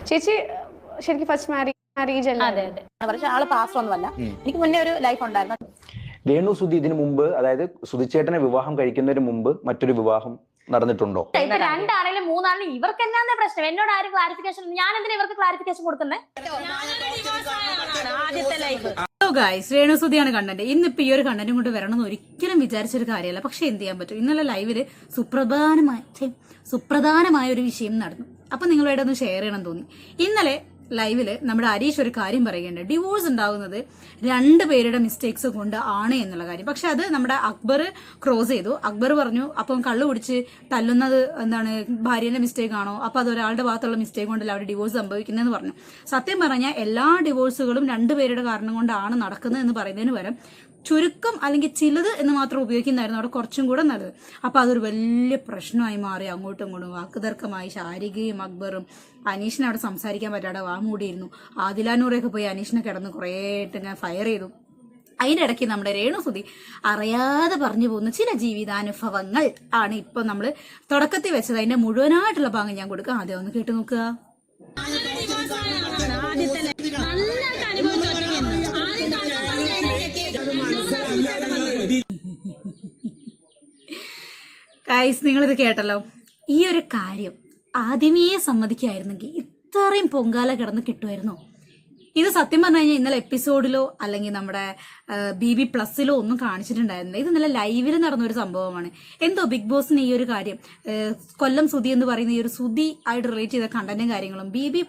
ചേച്ചി ശരിക്കും first marriage അല്ലേ? അതെ അതെ. പക്ഷെ ആള് പാസ്റ്റർ ഒന്നുമല്ല. എനിക്ക് മുന്നേ ഒരു ലൈഫ് ഉണ്ടായിരുന്നു. രേണു സുധി ഇതിനു മുമ്പ്, അതായത് സുധിച്ചേട്ടനെ വിവാഹം കഴിക്കുന്നതിന് മുമ്പ് മറ്റൊരു വിവാഹം നടന്നിട്ടുണ്ടോ? ഇപ്പൊ രണ്ടാണെങ്കിലും മൂന്നാണെങ്കിലും ഇവർക്ക് എന്നാ പ്രശ്നം? എന്നോട് ആരും ക്ലാരിഫിക്കേഷൻ, ഞാൻ എന്തിനാ ഇവർക്ക് ക്ലാരിഫിക്കേഷൻ കൊടുക്കുന്നത്? ഗൈസ്, രേണു സുധിയാണ് കണ്ടന്റ്. ഇന്നിപ്പോ ഈ ഒരു കണ്ടന്റും കൊണ്ട് വരണമെന്ന് ഒരിക്കലും വിചാരിച്ചൊരു കാര്യമല്ല. പക്ഷെ എന്ത് ചെയ്യാൻ പറ്റും, ഇന്നലെ ലൈവില് സുപ്രധാനമായ ഒരു വിഷയം നടന്നു. അപ്പൊ നിങ്ങളോട് ഒന്ന് ഷെയർ ചെയ്യണം തോന്നി. ഇന്നലെ ലൈവില് നമ്മുടെ അരീഷ് ഒരു കാര്യം പറയുന്നുണ്ട്, ഡിവോഴ്സ് ഉണ്ടാകുന്നത് 2 പേരുടെ മിസ്റ്റേക്സ് കൊണ്ട് ആണ് എന്നുള്ള കാര്യം. പക്ഷെ അത് നമ്മുടെ അക്ബർ ക്രോസ് ചെയ്തു. അക്ബർ പറഞ്ഞു, അപ്പം കള്ളു കുടിച്ച് തല്ലുന്നത് എന്താണ് ഭാര്യന്റെ മിസ്റ്റേക്ക് ആണോ, അപ്പൊ അത് ഒരാളുടെ ഭാഗത്തുള്ള മിസ്റ്റേക്ക് കൊണ്ടല്ല അവിടെ ഡിവോഴ്സ് സംഭവിക്കുന്നതെന്ന് പറഞ്ഞു. സത്യം പറഞ്ഞാൽ എല്ലാ ഡിവോഴ്സുകളും 2 പേരുടെ കാരണം കൊണ്ടാണ് നടക്കുന്നത് എന്ന് പറയുന്നതിന് പകരം ചുരുക്കം അല്ലെങ്കിൽ ചിലത് എന്ന് മാത്രം ഉപയോഗിക്കുന്നതായിരുന്നു അവിടെ കുറച്ചും കൂടെ നല്ലത്. അപ്പൊ അതൊരു വലിയ പ്രശ്നമായി മാറി. അങ്ങോട്ടും ഇങ്ങോട്ടും വാക്കുതർക്കമായി. ശാരികയും അക്ബറും അനീഷിനെ അവിടെ സംസാരിക്കാൻ പറ്റാതെ വാമൂടിയിരുന്നു. ആദിലാനൂറൊക്കെ പോയി അനീഷിനെ കിടന്ന് കുറേ ഇങ്ങനെ ഫയർ ചെയ്തു. അതിന്റെ ഇടയ്ക്ക് നമ്മുടെ രേണു സുധി അറിയാതെ പറഞ്ഞു പോകുന്ന ചില ജീവിതാനുഭവങ്ങൾ ആണ് ഇപ്പൊ നമ്മള് തുടക്കത്തിൽ വെച്ചത്. അതിന്റെ മുഴുവനായിട്ടുള്ള ഭാഗം ഞാൻ കൊടുക്കാം. ആദ്യം ഒന്ന് കേട്ട് നോക്കുക. ഗൈസ്, നിങ്ങളിത് കേട്ടല്ലോ. ഈ ഒരു കാര്യം ആദ്യമേ സമ്മതിക്കായിരുന്നെങ്കിൽ ഇത്രയും പൊങ്കാല കിടന്ന് കിട്ടുമായിരുന്നോ? ഇത് സത്യം പറഞ്ഞു കഴിഞ്ഞാൽ ഇന്നലെ എപ്പിസോഡിലോ അല്ലെങ്കിൽ നമ്മുടെ BB+ലോ ഒന്നും കാണിച്ചിട്ടുണ്ടായിരുന്നില്ല. ഇത് ഇന്നലെ ലൈവിൽ നടന്നൊരു സംഭവമാണ്. എന്തോ ബിഗ് ബോസിന് ഈ ഒരു കാര്യം, കൊല്ലം സുധി എന്ന് പറയുന്ന ഈ ഒരു സുധി ആയിട്ട് റിലേറ്റ് ചെയ്ത കണ്ടന്റും കാര്യങ്ങളും BB+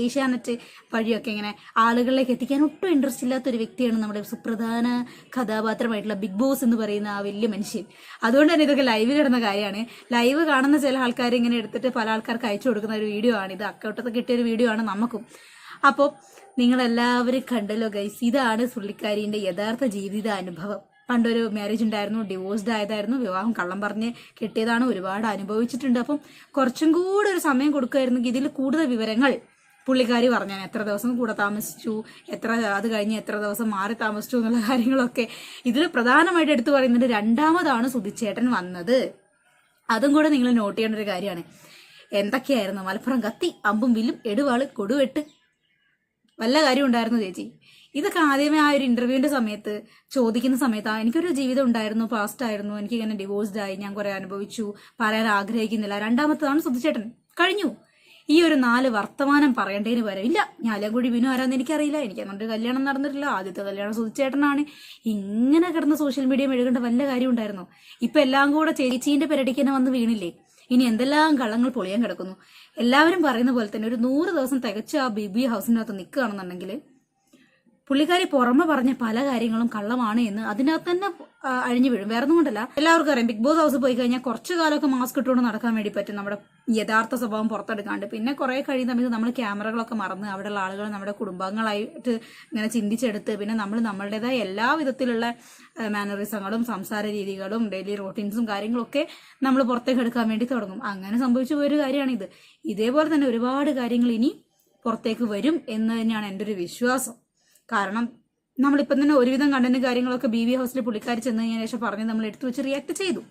ഏഷ്യാനെറ്റ് വഴിയൊക്കെ ഇങ്ങനെ ആളുകളിലേക്ക് എത്തിക്കാൻ ഒട്ടും ഇൻട്രസ്റ്റ് ഇല്ലാത്ത ഒരു വ്യക്തിയാണ് നമ്മുടെ സുപ്രധാന കഥാപാത്രമായിട്ടുള്ള ബിഗ് ബോസ് എന്ന് പറയുന്ന ആ വലിയ മനുഷ്യൻ. അതുകൊണ്ട് തന്നെ ഇതൊക്കെ ലൈവിൽ കിടന്ന കാര്യമാണ്. ലൈവ് കാണുന്ന ചില ആൾക്കാർ ഇങ്ങനെ എടുത്തിട്ട് പല ആൾക്കാർക്ക് അയച്ചു കൊടുക്കുന്ന ഒരു വീഡിയോ ആണ് ഇത്. അക്കൗട്ടത്ത് കിട്ടിയൊരു വീഡിയോ ആണ് നമുക്കും. അപ്പോൾ നിങ്ങളെല്ലാവരും കണ്ടല്ലോ ഗൈസ്, ഇതാണ് പുള്ളിക്കാരിന്റെ യഥാർത്ഥ ജീവിതാനുഭവം. പണ്ടൊരു മാരേജ് ഉണ്ടായിരുന്നു, ഡിവോഴ്സ്ഡ് ആയതായിരുന്നു, വിവാഹം കള്ളം പറഞ്ഞ് കെട്ടിയതാണ്, ഒരുപാട് അനുഭവിച്ചിട്ടുണ്ട്. അപ്പം കുറച്ചും കൂടെ ഒരു സമയം കൊടുക്കുമായിരുന്നെങ്കിൽ ഇതിൽ കൂടുതൽ വിവരങ്ങൾ പുള്ളിക്കാരി പറഞ്ഞാൽ എത്ര ദിവസം കൂടെ താമസിച്ചു, അത് കഴിഞ്ഞ് എത്ര ദിവസം മാറി താമസിച്ചു എന്നുള്ള കാര്യങ്ങളൊക്കെ ഇതിൽ പ്രധാനമായിട്ട് എടുത്തു പറയുന്നത്. രണ്ടാമതാണ് സുധിച്ചേട്ടൻ വന്നത്. അതും കൂടെ നിങ്ങൾ നോട്ട് ചെയ്യേണ്ട ഒരു കാര്യമാണ്. എന്തൊക്കെയായിരുന്നു മലപ്പുറം കത്തി, അമ്പും വില്ലും, എടുവാള്, കൊടുവെട്ട്, വല്ല കാര്യം ഉണ്ടായിരുന്നു ചേച്ചി? ഇതൊക്കെ ആദ്യമേ ആ ഒരു ഇന്റർവ്യൂവിന്റെ സമയത്ത് ചോദിക്കുന്ന സമയത്ത് എനിക്കൊരു ജീവിതം ഉണ്ടായിരുന്നു, പാസ്റ്റ് ആയിരുന്നു, എനിക്ക് ഇങ്ങനെ ഡിവോഴ്സ്ഡ് ആയി, ഞാൻ കുറെ അനുഭവിച്ചു, പറയാൻ ആഗ്രഹിക്കുന്നില്ല. രണ്ടാമത്തതാണ് സുധിച്ചേട്ടൻ. കഴിഞ്ഞു. ഈ ഒരു 4 വർത്തമാനം പറയേണ്ടതിന് പകരം ഇല്ല, ഞാലക്കുഴി ബിനു ആരാന്ന് എനിക്കറിയില്ല, എനിക്ക് അങ്ങനൊരു കല്യാണം നടന്നിട്ടില്ല, ആദ്യത്തെ കല്യാണം സുധിച്ചേട്ടനാണ്, ഇങ്ങനെ കിടന്ന് സോഷ്യൽ മീഡിയ മെഴുകേണ്ട വല്ല കാര്യം ഉണ്ടായിരുന്നു? ഇപ്പൊ എല്ലാം കൂടെ ചേച്ചീന്റെ പെരടിക്ക് തന്നെ വന്ന് വീണില്ലേ? ഇനി എന്തെല്ലാം കള്ളങ്ങൾ പൊളിയാൻ കിടക്കുന്നു. എല്ലാവരും പറയുന്ന പോലെ തന്നെ ഒരു 100 ദിവസം തികച്ച് ആ BB ഹൗസിനകത്ത് നിൽക്കുകയാണെന്നുണ്ടെങ്കിൽ പുള്ളിക്കാരി പുറമെ പറഞ്ഞ പല കാര്യങ്ങളും കള്ളമാണ് എന്ന് അതിനകത്ത് തന്നെ അഴിഞ്ഞു വീഴും. വേറെ ഒന്നും കൊണ്ടല്ല, എല്ലാവർക്കും അറിയാം ബിഗ് ബോസ് ഹൗസ് പോയി കഴിഞ്ഞാൽ കുറച്ചു കാലമൊക്കെ മാസ്ക് ഇട്ടുകൊണ്ട് നടക്കാൻ വേണ്ടി പറ്റും, നമ്മുടെ യഥാർത്ഥ സ്വഭാവം പുറത്തെടുക്കാണ്ട്. പിന്നെ കുറെ കഴിയുന്ന സമയത്ത് നമ്മൾ ക്യാമറകളൊക്കെ മറന്ന് അവിടെയുള്ള ആളുകൾ നമ്മുടെ കുടുംബാംഗങ്ങളായിട്ട് ഇങ്ങനെ ചിന്തിച്ചെടുത്ത് പിന്നെ നമ്മൾ നമ്മളുടേതായ എല്ലാ വിധത്തിലുള്ള മാനറിസങ്ങളും സംസാര രീതികളും ഡെയിലി റൂട്ടീൻസും കാര്യങ്ങളൊക്കെ നമ്മൾ പുറത്തേക്ക് എടുക്കാൻ വേണ്ടി തുടങ്ങും. അങ്ങനെ സംഭവിച്ചു പോയൊരു കാര്യമാണിത്. ഇതേപോലെ തന്നെ ഒരുപാട് കാര്യങ്ങൾ ഇനി പുറത്തേക്ക് വരും എന്ന് തന്നെയാണ് എൻ്റെ ഒരു വിശ്വാസം. കാരണം നമ്മളിപ്പം തന്നെ ഒരുവിധം കണ്ടന്റ് കാര്യങ്ങളൊക്കെ BB ഹൗസിൽ പുള്ളിക്കാരി ചെന്ന് കഴിഞ്ഞ ശേഷം പറഞ്ഞ് നമ്മൾ എടുത്തു വെച്ച് റിയാക്ട് ചെയ്തു.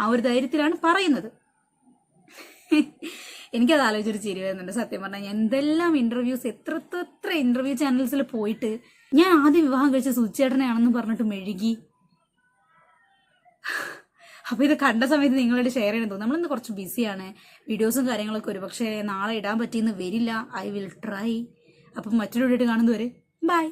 ആ ഒരു ധൈര്യത്തിലാണ് പറയുന്നത്. എനിക്കത് ആലോചിച്ചൊരു ചിരി വരുന്നുണ്ട് സത്യം പറഞ്ഞാൽ. എന്തെല്ലാം ഇന്റർവ്യൂസ്, എത്ര ഇന്റർവ്യൂ ചാനൽസിൽ പോയിട്ട് ഞാൻ ആദ്യം വിവാഹം കഴിച്ച സുധിച്ചേട്ടനെയാണെന്ന് പറഞ്ഞിട്ട് മെഴുകി. അപ്പൊ ഇത് കണ്ട സമയത്ത് നിങ്ങളോട് ഷെയർ ചെയ്യണം തോന്നുന്നു. നമ്മളിന്ന് കുറച്ച് ബിസിയാണ്, വീഡിയോസും കാര്യങ്ങളൊക്കെ ഒരുപക്ഷെ നാളെ ഇടാൻ പറ്റിയെന്ന് വരില്ല. I will try. അപ്പം മറ്റൊരു വീഡിയോ കാണുന്നവരെ ബൈ.